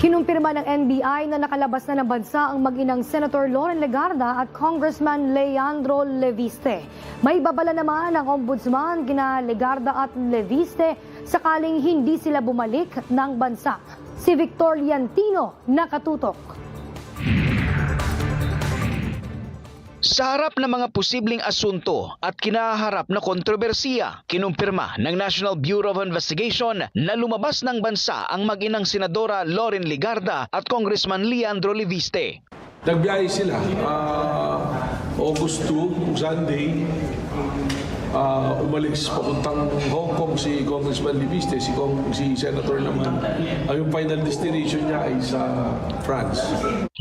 Kinumpirma ng NBI na nakalabas na ng bansa ang mag-inang Senator Loren Legarda at Congressman Leandro Leviste. May babala naman ang Ombudsman kina Legarda at Leviste sakaling hindi sila bumalik ng bansa. Si Victor Liantino nakatutok. Sa harap ng mga posibleng asunto at kinaharap na kontrobersiya, kinumpirma ng National Bureau of Investigation na lumabas ng bansa ang mag-inang Senadora Loren Legarda at Congressman Leandro Leviste. Nagbiyahe sila August 2, Sunday. Umalis papuntang Hong Kong si Congressman Leviste, si Senator naman. Yung final destination niya ay sa France.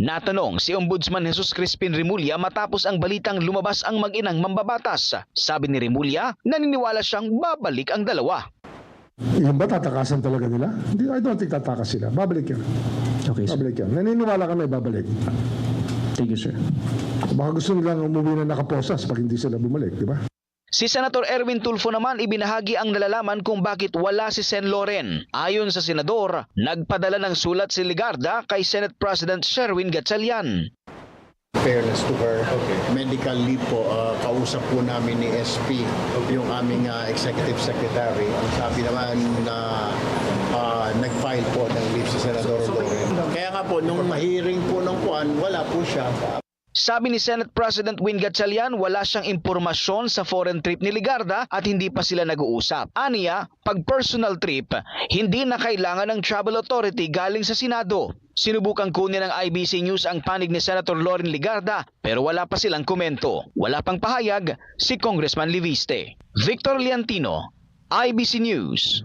Natanong si Ombudsman Jesus Crispin Remulla matapos ang balitang lumabas ang mag-inang mambabatas. Sabi ni Remulla, naniniwala siyang babalik ang dalawa. Yan ba tatakasan talaga nila? Hindi, I don't think tatakas sila. Babalik yan. Okay, sir. Babalik yan. Naniniwala kami babalik. Thank you, sir. Baka gusto nilang umuwi na nakaposas pag hindi sila bumalik, di ba? Si Senator Erwin Tulfo naman ibinahagi ang nalalaman kung bakit wala si Sen Loren. Ayon sa senador, nagpadala ng sulat si Legarda kay Senate President Sherwin Gatchalian. Fairness to her, medical leave po, kausap po namin ni SP, yung aming executive secretary. Ang sabi naman na nag-file po ng leave si Senador Loren. Kaya nga po, nung mahiring po ng kuan, wala po siya. Sabi ni Senate President Win Gatchalian, wala siyang impormasyon sa foreign trip ni Legarda at hindi pa sila nag-uusap. Aniya, pag personal trip, hindi na kailangan ng travel authority galing sa Senado. Sinubukang kunin ng IBC News ang panig ni Senator Loren Legarda pero wala pa silang komento. Wala pang pahayag si Congressman Leviste. Victor Liantino, IBC News.